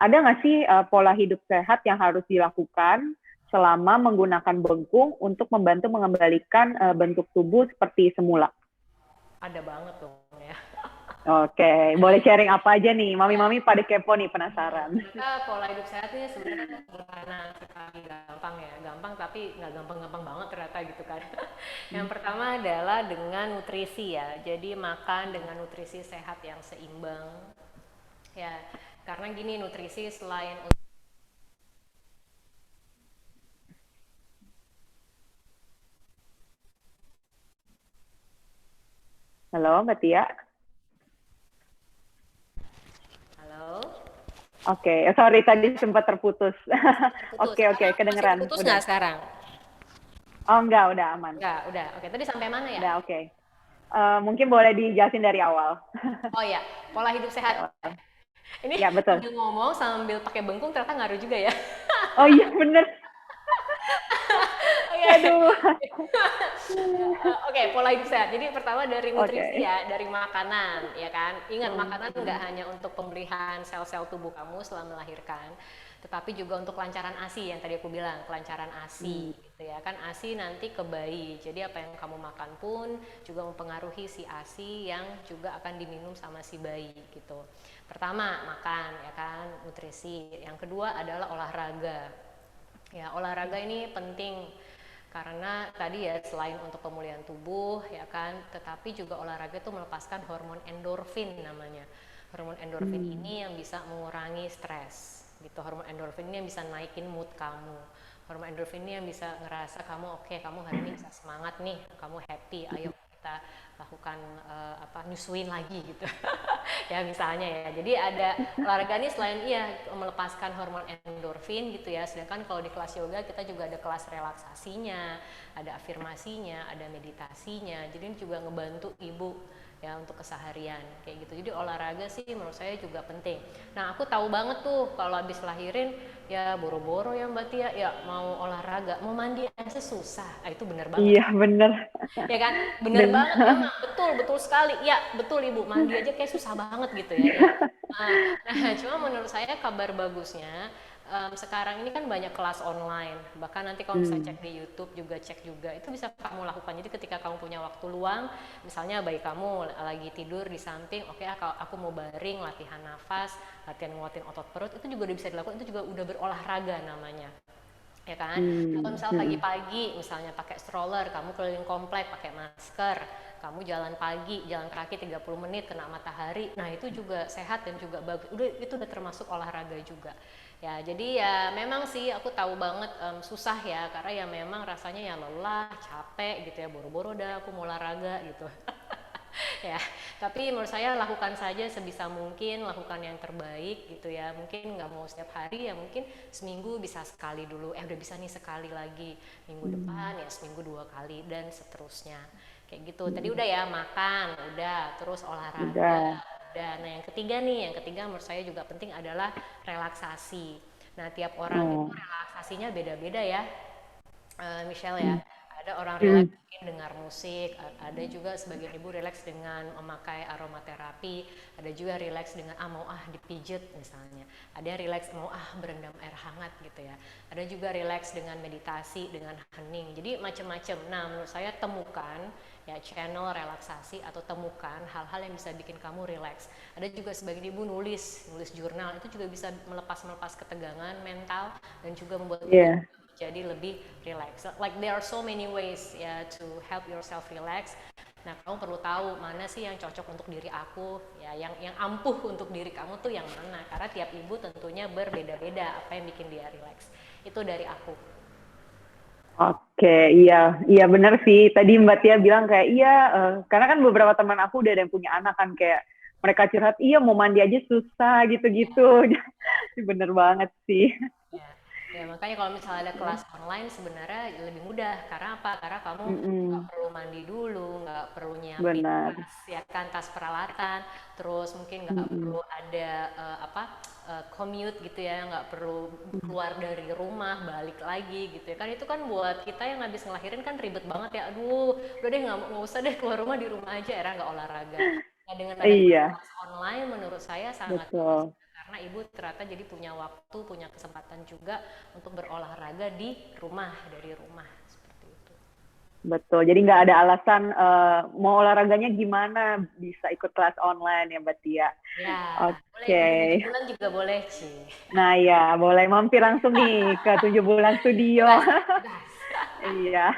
ada nggak sih pola hidup sehat yang harus dilakukan selama menggunakan bengkung untuk membantu mengembalikan bentuk tubuh seperti semula? Ada banget dong ya. Oke, boleh sharing apa aja nih? Ya, Mami-mami pada kepo nih, penasaran. ternyata pola hidup sehat ini sebenarnya sederhana sekali, gampang ya, gampang tapi nggak gampang-gampang banget ternyata gitu kan. Yang pertama adalah dengan nutrisi ya, jadi makan dengan nutrisi sehat yang seimbang ya, karena gini nutrisi selain Halo, Mbak Tia. halo. Oke, sorry tadi sempat terputus. Terputus. Oke, oke, Sekarang masih kedengeran. terputus Udah. nggak sekarang? Oh, enggak, udah aman. Nggak, udah. Oke, tadi sampai mana ya? Udah, oke. Mungkin boleh dijelasin dari awal. Oh ya, pola hidup sehat. Ini Ya, betul. sambil ngomong sambil pakai bengkung ternyata ngaruh juga ya. Oh iya, bener. Oke, Waduh. Oke, pola hidup sehat. Jadi pertama dari nutrisi Oke. ya, dari makanan, ya kan. Ingat Hmm, makanan nggak hmm. hanya untuk pemeliharaan sel-sel tubuh kamu setelah melahirkan, tetapi juga untuk kelancaran ASI yang tadi aku bilang, kelancaran Hmm. ASI gitu ya kan. ASI nanti ke bayi. Jadi apa yang kamu makan pun juga mempengaruhi si ASI yang juga akan diminum sama si bayi gitu. Pertama, makan ya kan, nutrisi. Yang kedua adalah olahraga. Ya, olahraga ini penting karena tadi ya selain untuk pemulihan tubuh ya kan, tetapi juga olahraga itu melepaskan hormon endorfin namanya. Hormon endorfin Hmm. ini yang bisa mengurangi stres gitu. Hormon endorfin ini yang bisa naikin mood kamu. Hormon endorfin ini yang bisa ngerasa kamu oke, kamu hari ini bisa semangat nih, kamu happy, ayo kita lakukan apa nyusuin lagi gitu. Ya misalnya ya, jadi ada olahraga ini selain iya melepaskan hormon endorfin gitu ya, sedangkan kalau di kelas yoga kita juga ada kelas relaksasinya, ada afirmasinya, ada meditasinya, jadi ini juga ngebantu ibu ya untuk keseharian kayak gitu. Jadi olahraga sih menurut saya juga penting. Nah aku tahu banget tuh kalau habis lahirin ya boro-boro ya Mbak Tia ya mau olahraga, mau mandi aja susah. Ah, itu bener banget Iya, bener. ya kan, bener Dan banget emang, betul betul sekali ya, betul ibu, mandi aja kayak susah banget gitu ya, ya. Nah, cuma menurut saya kabar bagusnya sekarang ini kan banyak kelas online, bahkan nanti kalau misalnya hmm. cek di YouTube juga cek juga itu bisa kamu lakukan. Jadi ketika kamu punya waktu luang, misalnya bayi kamu lagi tidur di samping, oke, aku mau baring latihan nafas, latihan nguatin otot perut, itu juga udah bisa dilakukan, itu juga udah berolahraga namanya ya kan. Atau Hmm. misal Hmm. pagi-pagi misalnya pakai stroller, kamu keliling komplek pakai masker, kamu jalan pagi, jalan kaki 30 menit kena matahari, nah itu juga sehat dan juga bagus, udah itu udah termasuk olahraga juga ya. Jadi ya memang sih aku tahu banget susah ya, karena ya memang rasanya ya lelah, capek gitu ya, boro-boro dah aku mau olahraga gitu. Ya, tapi menurut saya lakukan saja sebisa mungkin, lakukan yang terbaik gitu ya. Mungkin nggak mau setiap hari ya, mungkin seminggu bisa sekali dulu, udah bisa nih sekali lagi, minggu Hmm. depan ya seminggu 2 kali dan seterusnya kayak gitu. Tadi Hmm. udah ya, makan udah, terus olahraga Udah. udah. Nah yang ketiga nih, yang ketiga menurut saya juga penting adalah relaksasi. Nah tiap orang itu Oh. relaksasinya beda-beda ya, Michelle ya. Hmm. Ada orang Hmm. relax mungkin dengar musik, ada juga sebagian ibu relax dengan memakai aromaterapi, ada juga relax dengan mau dipijet misalnya, ada yang relax mau berendam air hangat gitu ya, ada juga relax dengan meditasi, dengan hening, jadi macam-macam. Nah menurut saya temukan ya channel relaksasi atau temukan hal-hal yang bisa bikin kamu relax. Ada juga sebagian ibu nulis jurnal, itu juga bisa melepas ketegangan mental dan juga membuat ibu Iya. jadi lebih relax. Like there are so many ways ya to help yourself relax. Nah, kamu perlu tahu mana sih yang cocok untuk diri aku, ya, yang ampuh untuk diri kamu tuh yang mana. Karena tiap ibu tentunya berbeda-beda apa yang bikin dia relax. Itu dari aku. Oke, iya, iya benar sih. Tadi Mbak Tia bilang kayak iya, karena kan beberapa teman aku udah ada yang punya anak kan kayak mereka curhat, iya mau mandi aja susah gitu-gitu. Bener banget sih. Ya. Ya, makanya kalau misalnya ada kelas online sebenarnya lebih mudah. Karena apa? Karena kamu nggak Mm-mm, perlu mandi dulu, nggak perlu nyiapin benar. tas, ya kan, tas peralatan. Terus mungkin nggak Mm-mm, perlu ada commute gitu ya, nggak perlu mm. keluar dari rumah, balik lagi gitu ya. Kan itu kan buat kita yang habis ngelahirin kan ribet banget ya. Aduh, udah deh nggak usah deh keluar rumah, di rumah aja, era nggak olahraga. Nah, dengan ada Iya, kelas online menurut saya sangat bagus betul. karena ibu ternyata jadi punya waktu, punya kesempatan juga untuk berolahraga di rumah, dari rumah seperti itu. Betul. Jadi nggak ada alasan mau olahraganya gimana, bisa ikut kelas online ya, Mbak Tia. Ya, boleh Oke. ikut 7 bulan juga boleh sih. Nah ya, boleh mampir langsung nih ke 7 bulan studio. Bebas, bebas. Iya.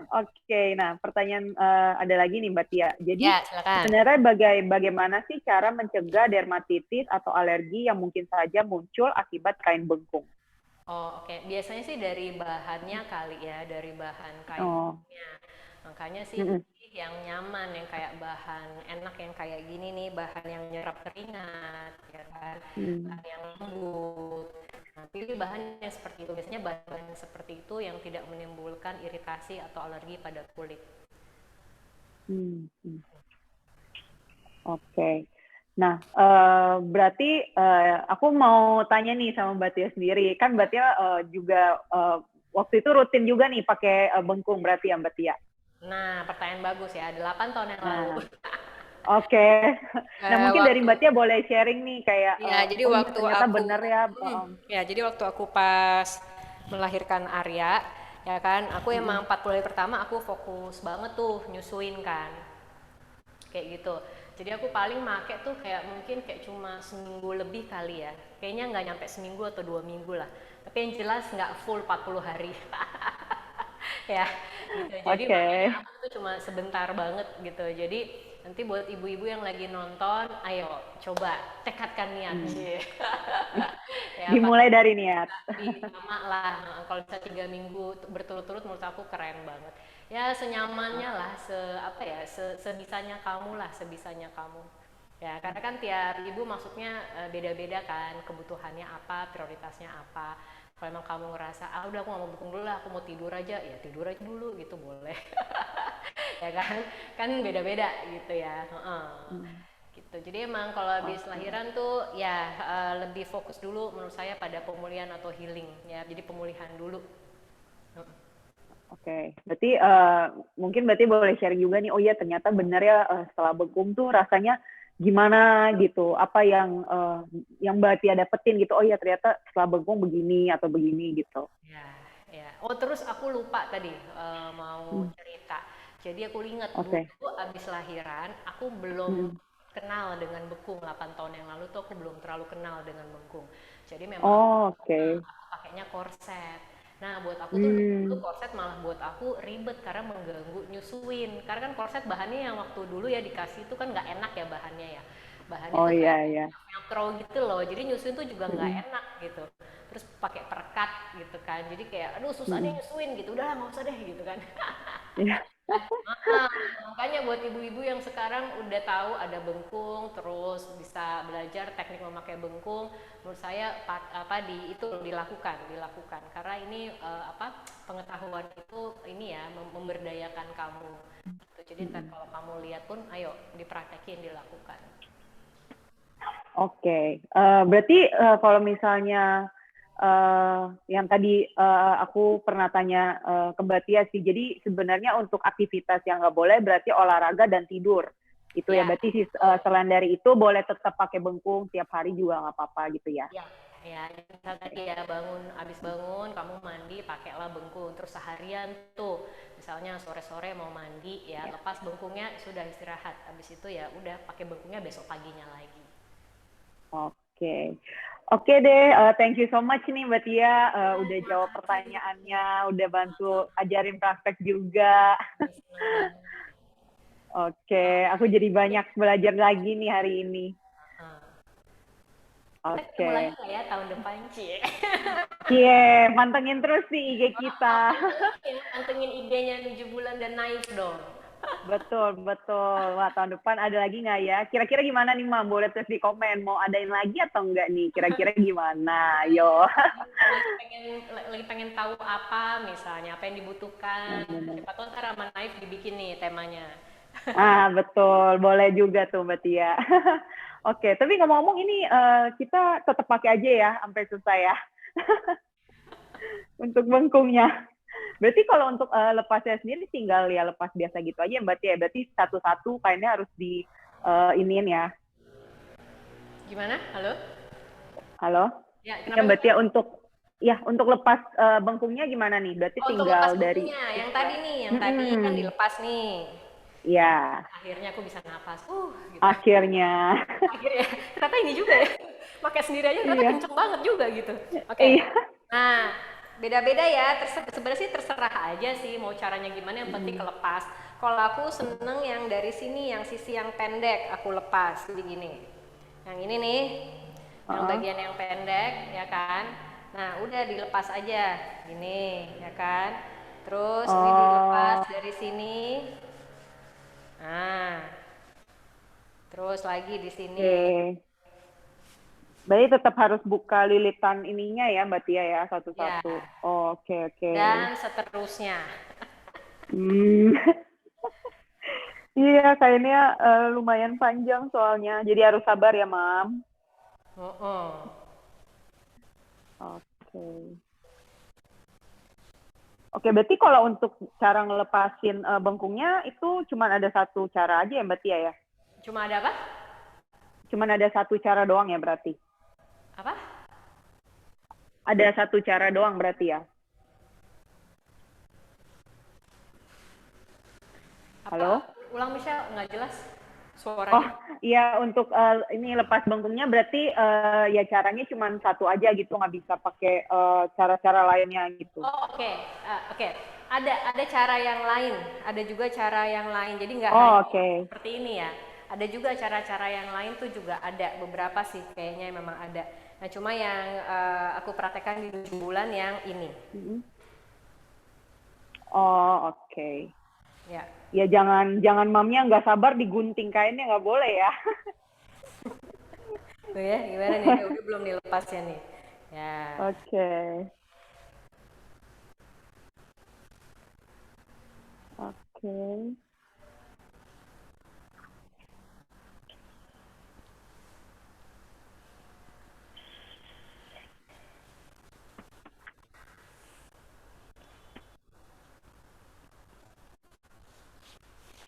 Oke, nah pertanyaan ada lagi nih Mbak Tia. Jadi Ya, silakan. sebenarnya bagaimana sih cara mencegah dermatitis atau alergi yang mungkin saja muncul akibat kain bengkung? Oh, oke. Biasanya sih dari bahannya kali ya, dari bahan Oh, kainnya. Makanya sih mm-mm, pilih yang nyaman, yang kayak bahan enak, yang kayak gini nih, bahan yang nyerap keringat, ya kan? mm, Bahan yang lembut. Nah, pilih bahan yang seperti itu. Biasanya bahan-bahan yang seperti itu yang tidak menimbulkan iritasi atau alergi pada kulit. mm, mm. Oke. Nah, berarti aku mau tanya nih sama Mbak Tia sendiri. Kan Mbak Tia juga waktu itu rutin juga nih pakai bengkung berarti ya Mbak Tia. Nah, pertanyaan bagus ya. 8 tahun yang lalu. Nah, oke. Nah, mungkin dari Waktu Mbak Tia boleh sharing nih kayak, ya, jadi oh iya waktu ternyata aku bener ya. ya, jadi waktu aku pas melahirkan Arya, ya kan, aku Mm-mm. emang 40 hari pertama aku fokus banget tuh nyusuin kan. Kayak gitu. Jadi aku paling make tuh kayak mungkin kayak cuma seminggu lebih kali ya. Kayaknya nggak nyampe seminggu atau 2 minggu lah. Tapi yang jelas nggak full 40 hari. Ya gitu, jadi Oke. makanya aku tuh cuma sebentar banget gitu. Jadi nanti buat ibu-ibu yang lagi nonton, ayo coba tekadkan niat Hmm. sih. Ya Dimulai dari niat. lama lah. Kalau bisa 3 minggu berturut-turut menurut aku keren banget. Ya senyamannya lah, apa ya, sebisanya kamu lah, sebisanya kamu. Ya karena kan tiap ibu maksudnya beda-beda kan, kebutuhannya apa, prioritasnya apa. Kalau emang kamu ngerasa udah aku nggak mau dukung dulu lah, aku mau tidur aja, ya tidur aja dulu gitu boleh. Ya kan beda-beda gitu ya. Hmm. Gitu. Jadi emang kalau habis Oke. lahiran tuh ya lebih fokus dulu menurut saya pada pemulihan atau healing ya. Jadi pemulihan dulu. Oke, berarti mungkin berarti boleh sharing juga nih. Oh iya, ternyata benar ya setelah bengkung tuh rasanya gimana gitu. Apa yang Mbak Tia dapetin gitu. Oh iya, ternyata setelah bengkung begini atau begini gitu. Ya, ya. Oh terus aku lupa tadi mau Hmm. cerita. Jadi aku ingat Oke. dulu abis lahiran aku belum Hmm. kenal dengan bekung. 8 tahun yang lalu tuh aku belum terlalu kenal dengan bekung. Jadi memang Oh, oke. aku pakainya korset. Nah, buat aku tuh dulu Hmm. korset malah buat aku ribet karena mengganggu nyusuin. Karena kan korset bahannya yang waktu dulu ya dikasih itu kan nggak enak ya bahannya ya. Bahannya Oh tuh iya kayak iya. velcro gitu loh. Jadi nyusuin tuh juga nggak Hmm. enak gitu. Terus pakai perekat gitu kan. Jadi kayak aduh susah deh Hmm. nyusuin gitu. Udah nggak usah deh gitu kan. Iya. Ah, makanya buat ibu-ibu yang sekarang udah tahu ada bengkung, terus bisa belajar teknik memakai bengkung, menurut saya itu dilakukan karena ini pengetahuan itu ini ya memberdayakan kamu. Gitu. Jadi ntar Hmm. kalau kamu lihat pun, ayo dipraktekin dilakukan. Oke, berarti kalau misalnya yang tadi aku pernah tanya ke Mbak Tia sih, jadi sebenarnya untuk aktivitas yang nggak boleh berarti olahraga dan tidur. Itu ya, Ya, berarti betul. selain dari itu boleh tetap pakai bengkung tiap hari juga nggak apa-apa gitu ya. Ya, ya, misal tadi ya abis bangun, kamu mandi, pakailah bengkung, terus seharian tuh, misalnya sore-sore mau mandi, ya Ya. lepas bengkungnya sudah istirahat, abis itu ya udah pakai bengkungnya besok paginya lagi. Oke, oke deh, thank you so much nih Mbak Tia, udah jawab Makasih, pertanyaannya, udah bantu ajarin praktek juga. seneng banget. Oke, aku jadi banyak belajar lagi nih hari ini. Nah, kita ketemu lagi Oke. nggak ya tahun depan, Cie? Cie, mantengin terus nih IG kita. Iya, pantengin IG-nya 7 bulan dan naik dong. Betul, betul. Wah, tahun depan ada lagi nggak ya? Kira-kira gimana nih, Mam? Boleh tulis di komen. Mau adain lagi atau enggak nih? Kira-kira gimana? Yo. Lagi pengen tahu apa misalnya, apa yang dibutuhkan. Bener. Siapa tahu ntar sama Naif dibikin nih temanya. Ah, betul. Boleh juga tuh, Mbak Tia. Oke, tapi ngomong-ngomong ini kita tetap pakai aja ya, sampai susah ya, untuk bengkungnya. Berarti kalau untuk lepasnya sendiri tinggal ya lepas biasa gitu aja, Mbak Tia. Berarti satu-satu kainnya harus di iniin ya. Gimana? Halo? Halo? Ya, Ya, kenapa Mbak gimana? Tia, untuk lepas bengkungnya gimana nih? Berarti Oh, untuk lepas tinggal dari bukunya, yang tadi istilah. nih, yang tadi kan Mm-mm. dilepas nih. Ya, Akhirnya aku bisa nafas, gitu. akhirnya. Akhirnya, ternyata ini juga ya, pakai sendiri aja ternyata Iya, kenceng banget juga gitu. Oke, iya. nah beda-beda ya, sebenarnya sih terserah aja sih mau caranya gimana, yang penting Mm. kelepas. Kalau aku seneng yang dari sini, yang sisi yang pendek aku lepas, jadi gini. Yang ini nih, yang Heeh. bagian yang pendek, ya kan. Nah udah dilepas aja, gini, ya kan. Terus ini dilepas Oh, dari sini. Nah, terus lagi di sini. oke. Berarti tetap harus buka lilitan ininya ya, Mbak Tia ya, Ya, satu-satu. Oh, oke, oke. dan seterusnya. Hmm. Iya, kayaknya lumayan panjang soalnya. Jadi harus sabar ya, Mam. Oh. Oke. Oke, berarti kalau untuk cara ngelepasin bengkungnya itu cuma ada satu cara aja ya, Mbak Tia ya? Cuma ada apa? Cuma ada satu cara doang ya berarti? Apa? Ada satu cara doang berarti ya? Apa? Halo? Ulang Michelle, nggak jelas Oh, suaranya. iya untuk ini lepas bengkungnya berarti ya caranya cuma satu aja gitu, nggak bisa pakai cara-cara lainnya gitu. Oh, oke. Oke. Ada cara yang lain, ada juga cara yang lain. Jadi nggak Oh, hanya oke. seperti ini ya. Ada juga cara-cara yang lain tuh juga ada beberapa sih kayaknya memang ada. Nah, cuma yang aku praktekkan di 7 bulan yang ini. Mm-mm. Oh, oke. Ya. Ya jangan jangan mamnya nggak sabar digunting kainnya nggak boleh ya. Tuh ya, gimana nih? Udah belum dilepasnya nih. Ya. Oke. Oke.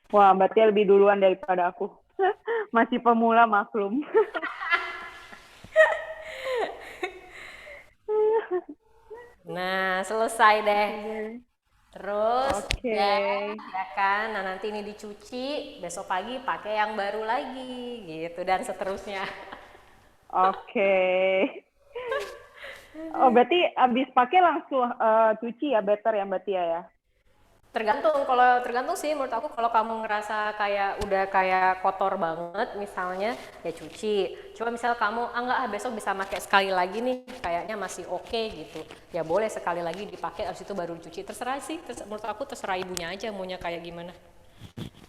Wah, berarti lebih duluan daripada aku. Masih pemula maklum. Nah, selesai deh. Oke. Terus Oke. udah ya kan. Nah, nanti ini dicuci, besok pagi pakai yang baru lagi gitu dan seterusnya. Oke. Oh, berarti abis pakai langsung cuci ya, better ya Mbak Tia ya? Tergantung sih menurut aku, kalau kamu ngerasa kayak udah kayak kotor banget misalnya, ya cuci. Cuma misal kamu enggak, besok bisa pakai sekali lagi nih, kayaknya masih oke gitu. Ya boleh sekali lagi dipakai, habis itu baru dicuci. Terserah sih, menurut aku terserah ibunya aja maunya kayak gimana.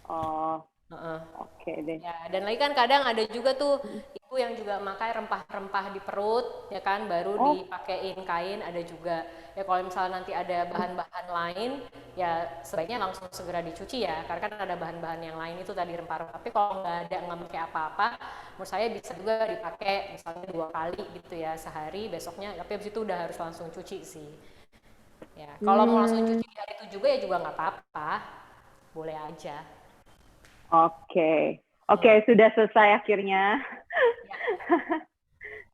Oh, Heeh. oke deh. Ya, dan lagi kan kadang ada juga tuh ibu yang juga makai rempah-rempah di perut, ya kan, baru Oh, dipakein kain, ada juga. Ya kalau misalnya nanti ada bahan-bahan lain, ya sebaiknya langsung segera dicuci ya, karena kan ada bahan-bahan yang lain itu tadi rempah-rempah. Tapi kalau nggak ada, nggak pakai apa-apa, menurut saya bisa juga dipakai misalnya 2 kali gitu ya sehari, besoknya. Tapi habis itu udah harus langsung cuci sih. Ya, kalau mau langsung hmm, cuci di hari itu juga ya juga nggak apa-apa, boleh aja. oke. Oke, Hmm. sudah selesai akhirnya. Ya,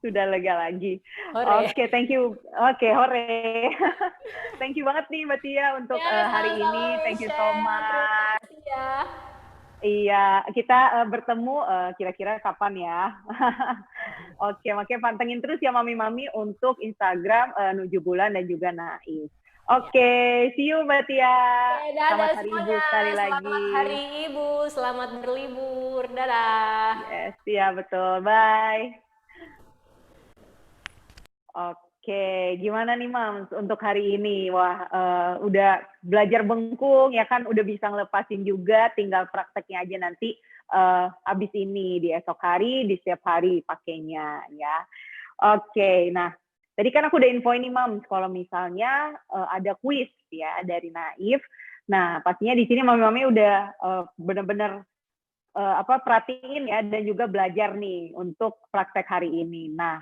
Sudah lega lagi. hore. Oke, thank you. Oke, hore. Thank you banget nih Mbak Tia untuk Ya, hari sama-sama ini. Thank you so Michelle. Terima much. kasih ya. Iya, kita bertemu kira-kira kapan ya? Oke, makanya pantengin terus ya mami-mami untuk Instagram Nuju Bulan dan juga Nais. Ya. Oke, see you Mbak Tia. Oke, dadah Selamat Hari Ibu semuanya. sekali Selamat Hari lagi. Ibu. Selamat berlibur. Dadah. Yes, iya betul. Bye. Oke. Oke, gimana nih Mams untuk hari ini? Wah, udah belajar bengkung ya kan, udah bisa ngelepasin juga, tinggal prakteknya aja nanti abis ini di esok hari, di setiap hari pakainya ya. Oke, nah tadi kan aku udah infoin nih Mams, kalau misalnya ada kuis ya dari Naif. Nah, pastinya di sini mami-mami udah bener-bener perhatiin ya dan juga belajar nih untuk praktek hari ini. Nah,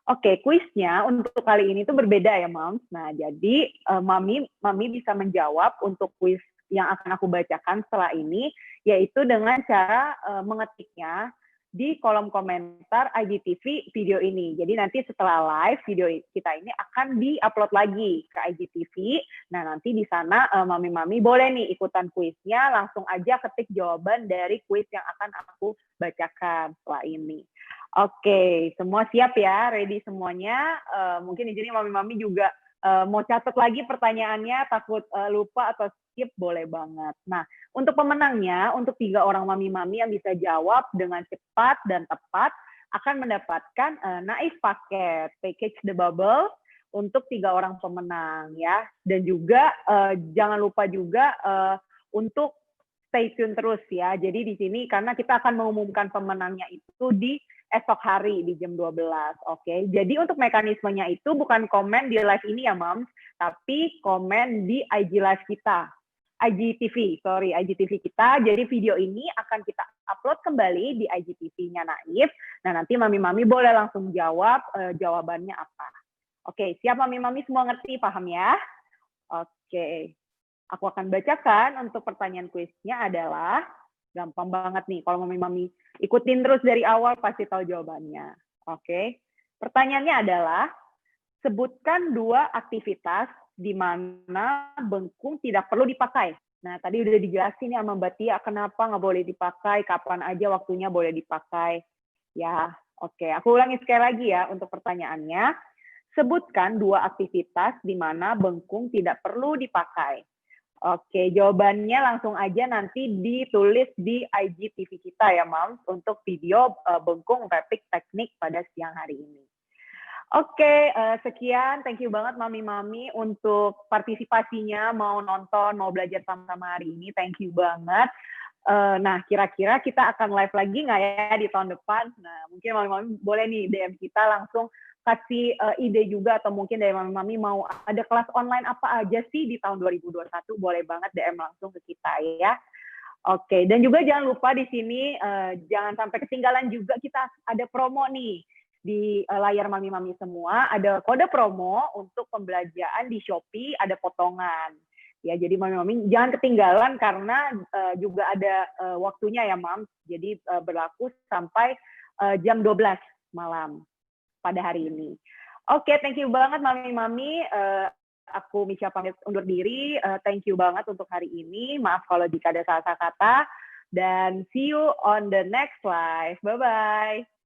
oke, kuisnya untuk kali ini tuh berbeda ya, Moms. Nah, jadi Mami bisa menjawab untuk kuis yang akan aku bacakan setelah ini, yaitu dengan cara mengetiknya di kolom komentar IGTV video ini. Jadi nanti setelah live video kita ini akan di-upload lagi ke IGTV. Nah, nanti di sana mami-mami boleh nih ikutan kuisnya, langsung aja ketik jawaban dari kuis yang akan aku bacakan setelah ini. Oke, semua siap ya, ready semuanya. Mungkin di sini mami-mami juga mau catat lagi pertanyaannya, takut lupa atau skip, boleh banget. Nah, untuk pemenangnya, untuk 3 orang mami-mami yang bisa jawab dengan cepat dan tepat, akan mendapatkan Naif paket, package The Bubble, untuk 3 orang pemenang ya. Dan juga jangan lupa juga untuk stay tune terus ya. Jadi di sini karena kita akan mengumumkan pemenangnya itu di esok hari di jam 12. Oke. Jadi untuk mekanismenya itu bukan komen di live ini ya, Mom, tapi komen di IG live kita. IGTV kita. Jadi video ini akan kita upload kembali di IGTV-nya Naif. Nah, nanti mami-mami boleh langsung jawab jawabannya apa. Oke, siap mami-mami semua ngerti, paham ya? Oke. Aku akan bacakan untuk pertanyaan kuisnya adalah, gampang banget nih, kalau mami-mami ikutin terus dari awal pasti tahu jawabannya. Oke. Pertanyaannya adalah, sebutkan 2 aktivitas di mana bengkung tidak perlu dipakai. Nah, tadi udah dijelasin ya sama Mbak Tia kenapa nggak boleh dipakai, kapan aja waktunya boleh dipakai. Ya, oke. Aku ulangi sekali lagi ya untuk pertanyaannya. Sebutkan 2 aktivitas di mana bengkung tidak perlu dipakai. Oke, jawabannya langsung aja nanti ditulis di IGTV kita ya, Moms, untuk video bengkung rapid teknik pada siang hari ini. Oke, sekian. Thank you banget mami-mami untuk partisipasinya, mau nonton, mau belajar sama-sama hari ini. Thank you banget. Nah, kira-kira kita akan live lagi nggak ya di tahun depan? Nah, mungkin mami-mami boleh nih DM kita langsung kasih ide juga, atau mungkin dari mami-mami mau ada kelas online apa aja sih di tahun 2021, boleh banget DM langsung ke kita ya. Oke, dan juga jangan lupa di sini jangan sampai ketinggalan juga, kita ada promo nih di layar mami-mami semua, ada kode promo untuk pembelanjaan di Shopee, ada potongan. Ya, jadi mami-mami jangan ketinggalan karena juga ada waktunya ya, Mam. Jadi berlaku sampai jam 12 malam pada hari ini. Oke, thank you banget mami-mami. Aku Misha pamit undur diri. Thank you banget untuk hari ini. Maaf kalau jika ada salah kata. Dan see you on the next live. Bye-bye.